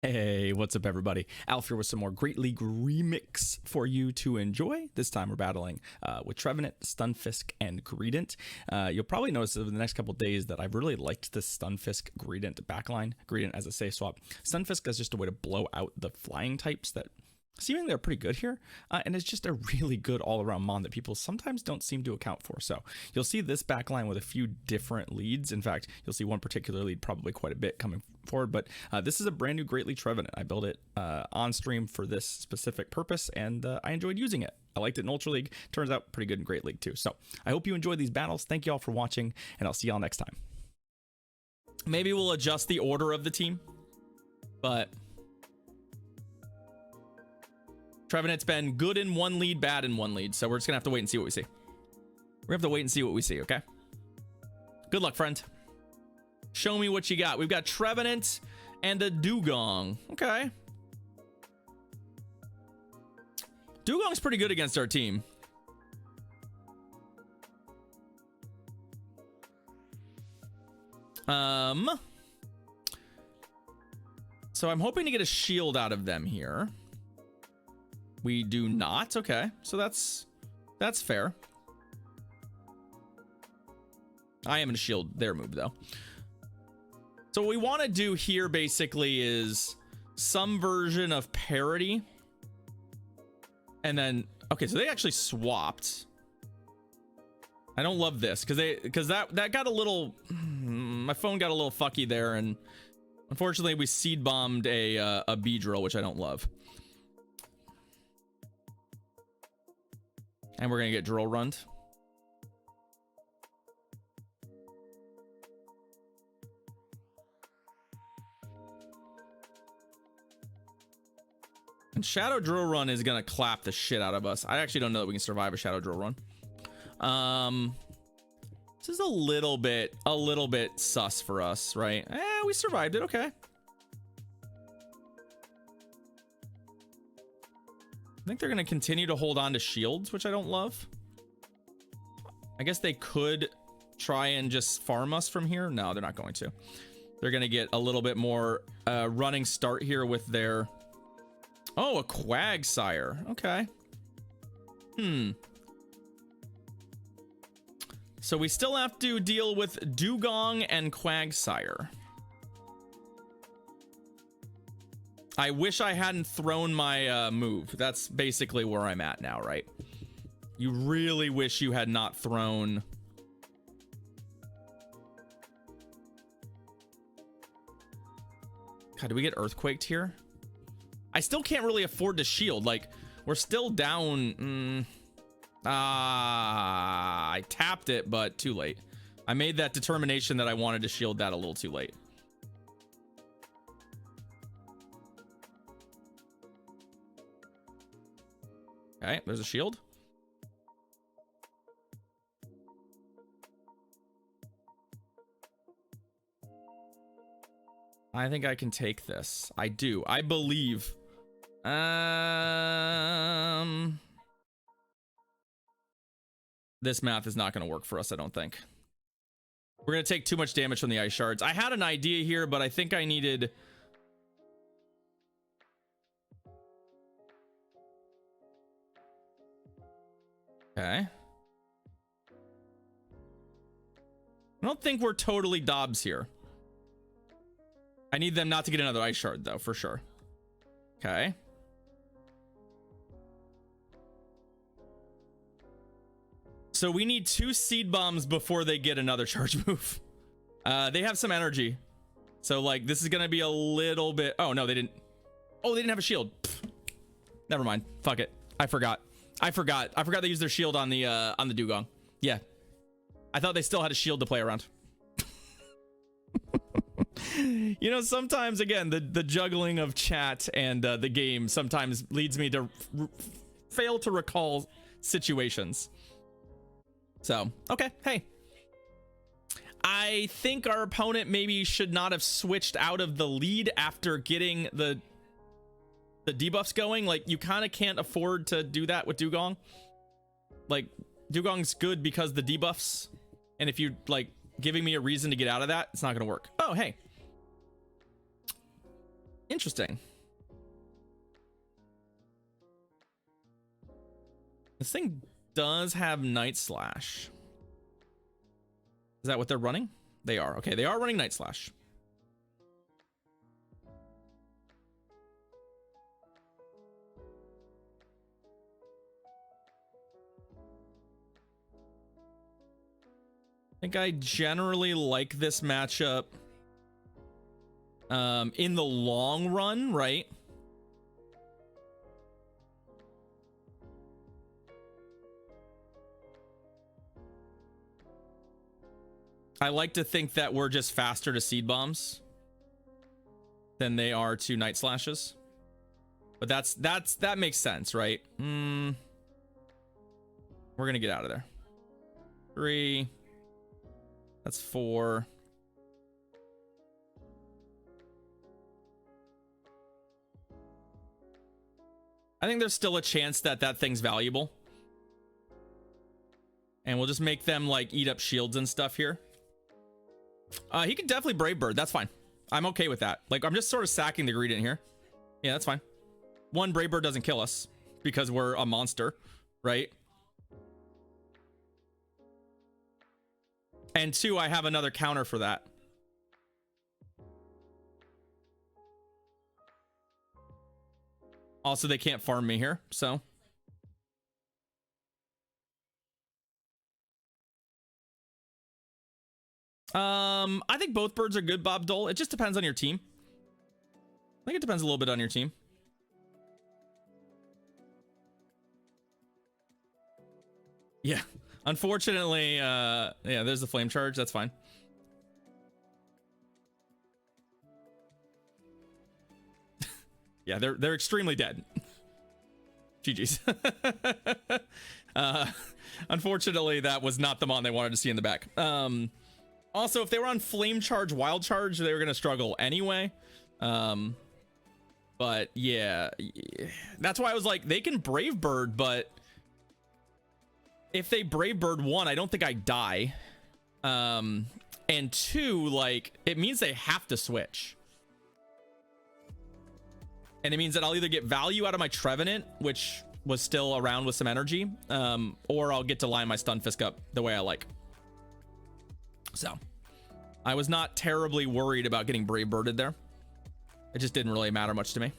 Hey, what's up everybody? Alf here with some more Great League Remix for you to enjoy. This time we're battling with Trevenant, Stunfisk, and Greedent. You'll probably notice over the next couple days that I've really liked this Stunfisk Greedent backline. Greedent as a safe swap. Stunfisk as just a way to blow out the flying types that seemingly are pretty good here, and it's just a really good all-around mon that people sometimes don't seem to account for. So you'll see this backline with a few different leads. In fact, you'll see one particular lead probably quite a bit coming forward, but this is a brand new Great League Trevenant. I built it on stream for this specific purpose, and I enjoyed using it. I liked it in Ultra League. Turns out pretty good in Great League too. So I hope you enjoyed these battles. Thank you all for watching, and I'll see y'all next time. Maybe we'll adjust the order of the team, but Trevenant's been good in one lead, bad in one lead, so we're just gonna have to wait and see what we see. We're gonna have to wait and see what we see, okay? Good luck, friend. Show me what you got. We've got Trevenant and a Dugong. Okay. Dugong's pretty good against our team. So I'm hoping to get a shield out of them here. We do not. Okay, so that's fair. I am gonna shield their move though. So what we want to do here basically is some version of parity, and then okay, so they actually swapped. I don't love this because that got a little, my phone got a little fucky there, and unfortunately we seed bombed a Beedrill, which I don't love. And we're gonna get drill runned. And Shadow Drill Run is gonna clap the shit out of us. I actually don't know that we can survive a Shadow Drill Run. This is a little bit sus for us, right? We survived it. Okay. I think they're going to continue to hold on to shields, which I don't love. I guess they could try and just farm us from here. No, they're not going to. They're going to get a little bit more running start here with their... Oh, a Quagsire. Okay. So we still have to deal with Dugong and Quagsire. I wish I hadn't thrown my move. That's basically where I'm at now, right? You really wish you had not thrown. God, do we get earthquaked here? I still can't really afford to shield. Like, we're still down. I tapped it, but too late. I made that determination that I wanted to shield that a little too late. Okay, there's a shield. I think I can take this. I do. I believe. This math is not going to work for us, I don't think. We're going to take too much damage from the ice shards. I had an idea here, but I think I needed... Okay. I don't think we're totally Dobbs here. I need them not to get another ice shard though, for sure. Okay. So we need 2 seed bombs before they get another charge move. They have some energy. So like this is gonna be a little bit... Oh no, they didn't. Oh, they didn't have a shield. Pfft. Never mind. Fuck it. I forgot they used their shield on the Dugong. Yeah, I thought they still had a shield to play around. You know, sometimes again the juggling of chat and the game sometimes leads me to fail to recall situations. So okay, hey, I think our opponent maybe should not have switched out of the lead after getting the debuffs going. Like, you kind of can't afford to do that with Dugong. Like, Dugong's good because the debuffs, and if you like giving me a reason to get out of that, it's not gonna work. Oh hey, Interesting. This thing does have Night Slash. Is that what they're running? They are. Okay, they are running Night Slash. I think I generally like this matchup in the long run, right? I like to think that we're just faster to seed bombs than they are to Night Slashes. But that makes sense, right? We're gonna get out of there. 3. That's 4. I think there's still a chance that that thing's valuable. And we'll just make them like eat up shields and stuff here. He can definitely Brave Bird. That's fine. I'm okay with that. Like, I'm just sort of sacking the Greedent here. Yeah, that's fine. 1, Brave Bird doesn't kill us because we're a monster, right? And 2, I have another counter for that. Also, they can't farm me here, so. I think both birds are good, Bob Dole. It just depends on your team. I think it depends a little bit on your team. Yeah. Unfortunately, yeah, there's the flame charge. That's fine. Yeah, they're extremely dead. GG's. Unfortunately, that was not the mon they wanted to see in the back. Also, if they were on flame charge, wild charge, they were gonna struggle anyway. But yeah, that's why I was like, they can Brave Bird, but if they Brave Bird 1, I don't think I die. And 2, like, it means they have to switch. And it means that I'll either get value out of my Trevenant, which was still around with some energy, or I'll get to line my Stunfisk up the way I like. So, I was not terribly worried about getting Brave Birded there. It just didn't really matter much to me.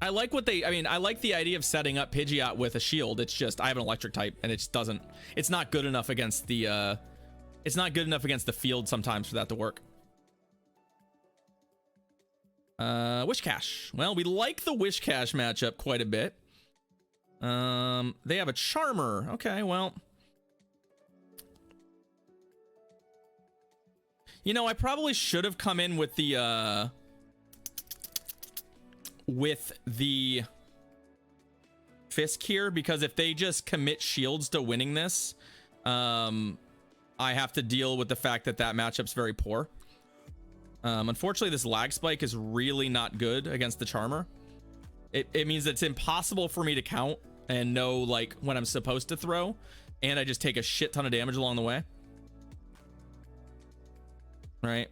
I like what they, I mean, I like the idea of setting up Pidgeot with a shield. It's just, I have an electric type and it just doesn't, it's not good enough against the, it's not good enough against the field sometimes for that to work. Wish Cache. Well, we like the Wish Cache matchup quite a bit. They have a Charmer. Okay, well. You know, I probably should have come in with the, Fisk here, because if they just commit shields to winning this, I have to deal with the fact that that matchup's very poor. Unfortunately, this lag spike is really not good against the Charmer. It means it's impossible for me to count and know like when I'm supposed to throw, and I just take a shit ton of damage along the way. Right?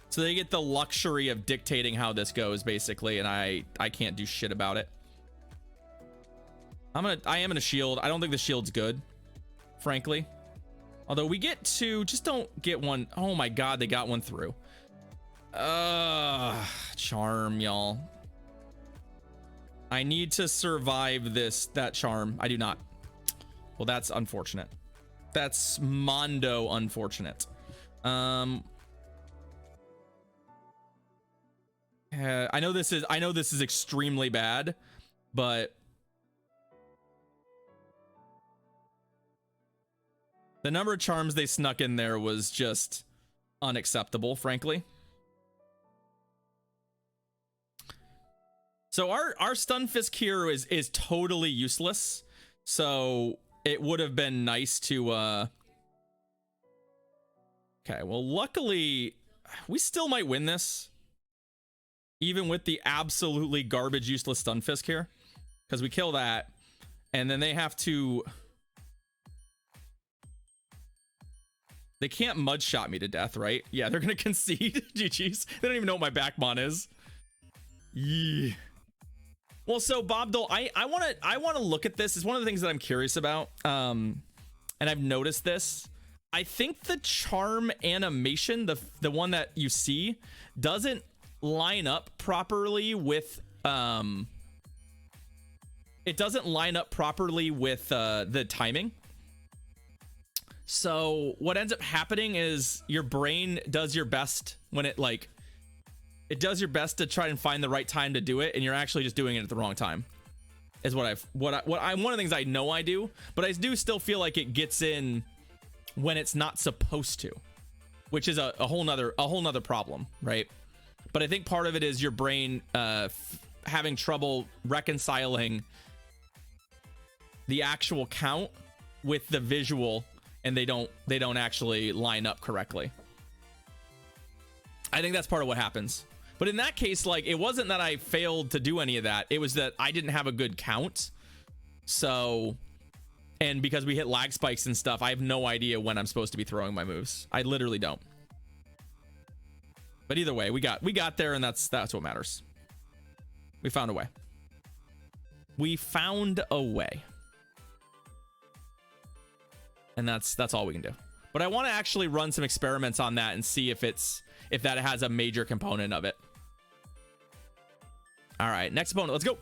So they get the luxury of dictating how this goes, basically, and I can't do shit about it. I am gonna shield. I don't think the shield's good, frankly. Although we get 2, just don't get 1. Oh my god, they got 1 through. Charm, y'all. I need to survive that charm. I do not. Well, that's unfortunate. That's mondo unfortunate. I know this is extremely bad, but the number of charms they snuck in there was just unacceptable, frankly. So our Stunfisk here is totally useless. So it would have been nice to okay, well, luckily we still might win this, even with the absolutely garbage useless Stunfisk here, because we kill that, and then they have to They can't mud shot me to death, right? Yeah, they're gonna concede. GG's. They don't even know what my backmon is. Yeah. Well, so Bob Dole, I wanna look at this. It's one of the things that I'm curious about. And I've noticed this. I think the charm animation, the one that you see, doesn't line up properly with it doesn't line up properly with the timing. So what ends up happening is your brain does your best when it does your best to try and find the right time to do it, and you're actually just doing it at the wrong time. Is what one of the things I know I do, but I do still feel like it gets in when it's not supposed to, which is a whole nother problem, right? But I think part of it is your brain having trouble reconciling the actual count with the visual, and they don't actually line up correctly. I think that's part of what happens. But in that case, like, it wasn't that I failed to do any of that. It was that I didn't have a good count. So, and because we hit lag spikes and stuff, I have no idea when I'm supposed to be throwing my moves. I literally don't. But either way, we got there, and that's what matters. We found a way. We found a way. And that's all we can do. But I want to actually run some experiments on that and see if that has a major component of it. All right, next opponent, let's go.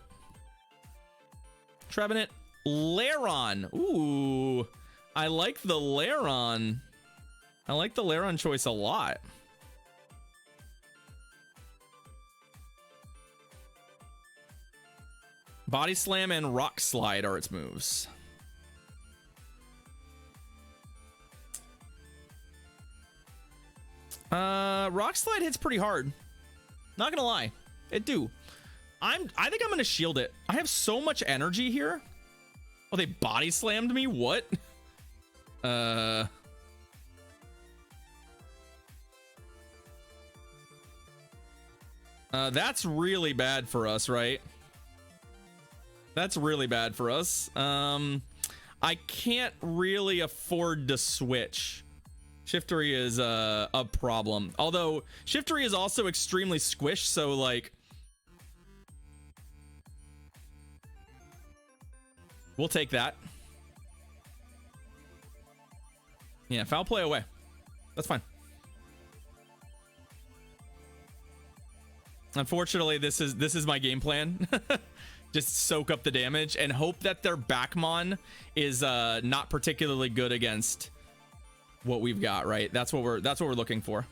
Trevenant, Lairon. Ooh, I like the Lairon. I like the Lairon choice a lot. Body Slam and Rock Slide are its moves. Rock Slide hits pretty hard. Not gonna lie, it do. I think I'm gonna shield it. I have so much energy here. Oh, they body slammed me? What? That's really bad for us, right? That's really bad for us. I can't really afford to switch. Shiftery is a problem. Although Shiftery is also extremely squished, so like we'll take that. Yeah, foul play away. That's fine. Unfortunately, this is my game plan. Just soak up the damage and hope that their backmon is not particularly good against what we've got, right? That's what we're looking for.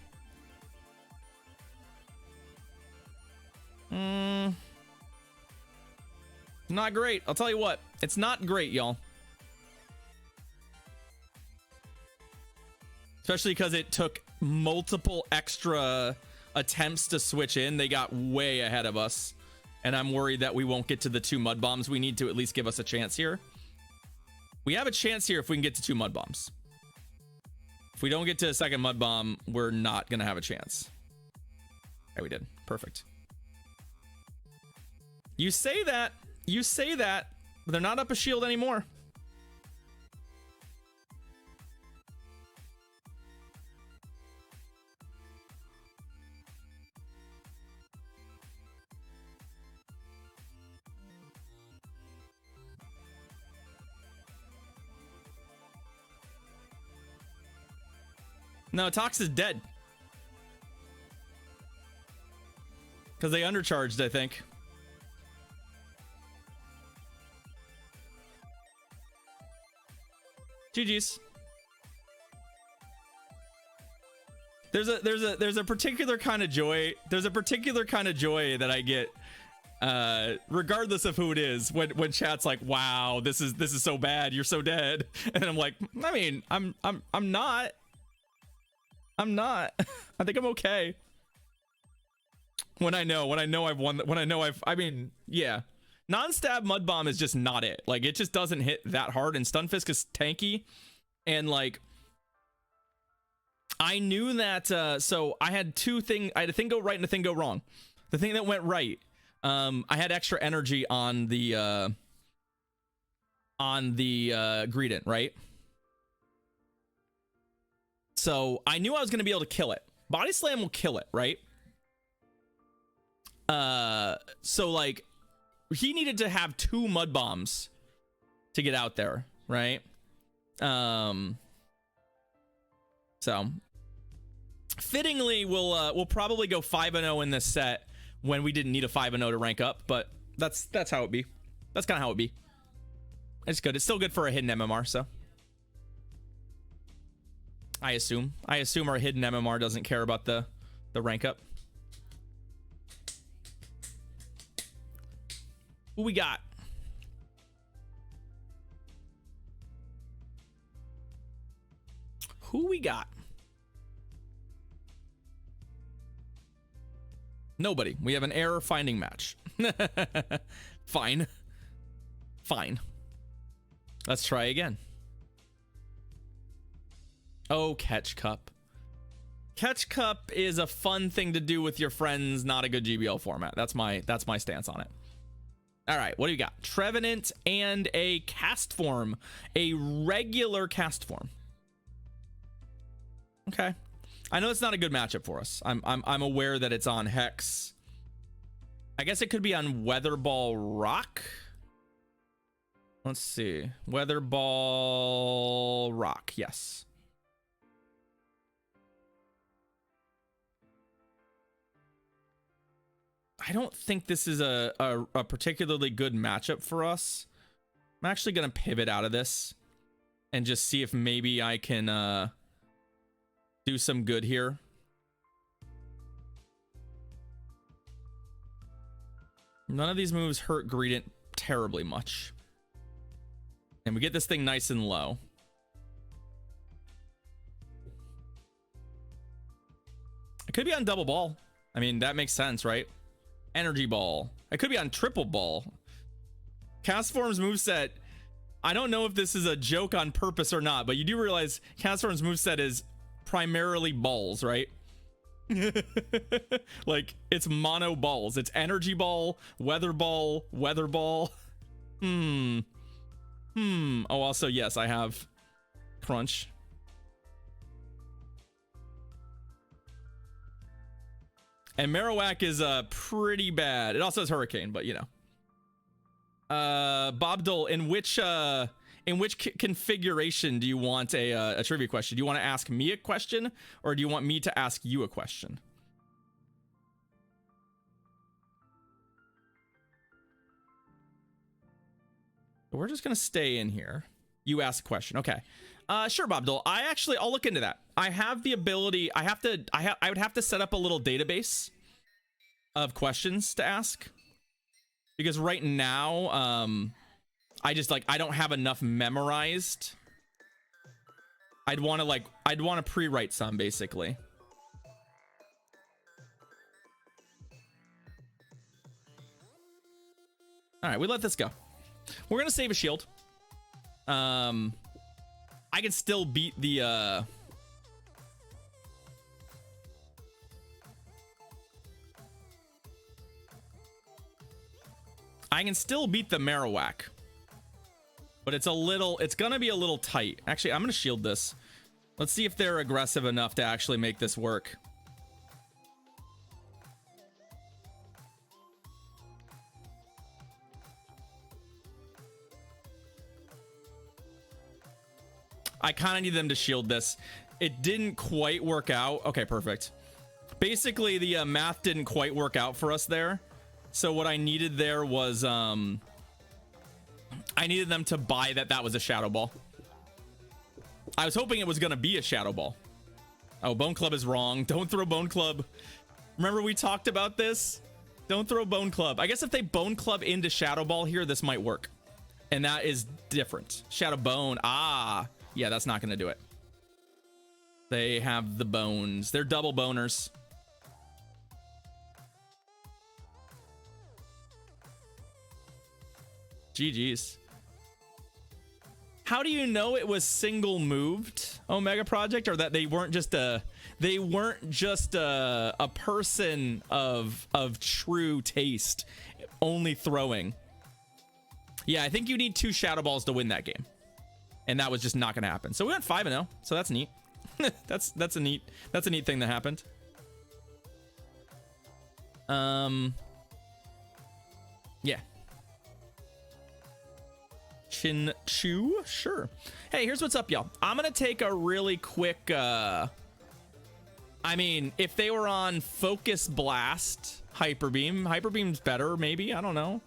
Not great. I'll tell you what, it's not great, y'all. Especially because it took multiple extra attempts to switch in. They got way ahead of us, and I'm worried that we won't get to the 2 mud bombs. We need to at least give us a chance here. We have a chance here if we can get to 2 mud bombs. If we don't get to a second mud bomb, we're not gonna have a chance. Okay, we did. Perfect. You say that, but they're not up a shield anymore. No, Tox is dead. Because they undercharged, I think. GG's. There's a particular kind of joy. There's a particular kind of joy that I get, regardless of who it is, when chat's like, "Wow, this is so bad. You're so dead," and I'm like, I mean, I'm not. I'm not. I think I'm okay. When I know I've won, I mean, yeah. Non-stab mud bomb is just not it. Like, it just doesn't hit that hard, and Stunfisk is tanky. And like, I knew that, so I had I had a thing go right and a thing go wrong. The thing that went right, I had extra energy on the Greedent, right? So I knew I was going to be able to kill it. Body Slam will kill it, right? So like he needed to have 2 mud bombs to get out there, right? So fittingly, we'll probably go 5-0 in this set when we didn't need a 5-0 to rank up, but that's how it be. That's kind of how it be. It's good. It's still good for a hidden MMR, so I assume our hidden MMR doesn't care about the rank up. Who we got? Who we got? Nobody. We have an error finding match. Fine. Let's try again. Oh, Catch Cup. Catch Cup is a fun thing to do with your friends, not a good GBL format. That's my stance on it. All right, what do you got? Trevenant and a cast form, a regular cast form. Okay, I know it's not a good matchup for us. I'm aware that it's on Hex. I guess it could be on Weather Ball Rock. Let's see, Weather Ball Rock. Yes. I don't think this is a particularly good matchup for us. I'm actually going to pivot out of this and just see if maybe I can do some good here. None of these moves hurt Greedent terribly much. And we get this thing nice and low. It could be on double ball. I mean, that makes sense, right? Energy ball. I could be on triple ball. Castform's moveset. I don't know if this is a joke on purpose or not, but you do realize Castform's moveset is primarily balls, right? Like it's mono balls. It's energy ball, weather ball, weather ball. Oh, also, yes, I have crunch. And Marowak is pretty bad. It also has Hurricane, but you know. Bobdol, in which configuration do you want a trivia question? Do you want to ask me a question, or do you want me to ask you a question? We're just gonna stay in here. You ask a question, okay? Sure, Bobdol. I'll look into that. I have the ability. I would have to set up a little database of questions to ask, because right now, I don't have enough memorized. I'd want to pre-write some, basically. All right, we let this go. We're gonna save a shield. I can still beat the Marowak, but it's gonna be a little tight. Actually, I'm gonna shield this. Let's see if they're aggressive enough to actually make this work. I kind of need them to shield this. It didn't quite work out. Okay, perfect. Basically, the math didn't quite work out for us there. So what I needed there was, I needed them to buy that was a Shadow Ball. I was hoping it was going to be a Shadow Ball. Oh, Bone Club is wrong. Don't throw Bone Club. Remember we talked about this? Don't throw Bone Club. I guess if they Bone Club into Shadow Ball here, this might work. And that is different. Shadow Bone. Ah. Yeah, that's not going to do it. They have the bones. They're double boners. GG's. How do you know it was single moved, Omega Project, or that they weren't just a person of true taste, only throwing? Yeah, I think you need 2 Shadow Balls to win that game. And that was just not going to happen. So we went 5-0. So that's neat. That's a neat thing that happened. Yeah. Chinchu, sure. Hey, here's what's up, y'all. I'm gonna take a really quick. I mean, if they were on Focus Blast, Hyper Beam, Hyper Beam's better, maybe. I don't know.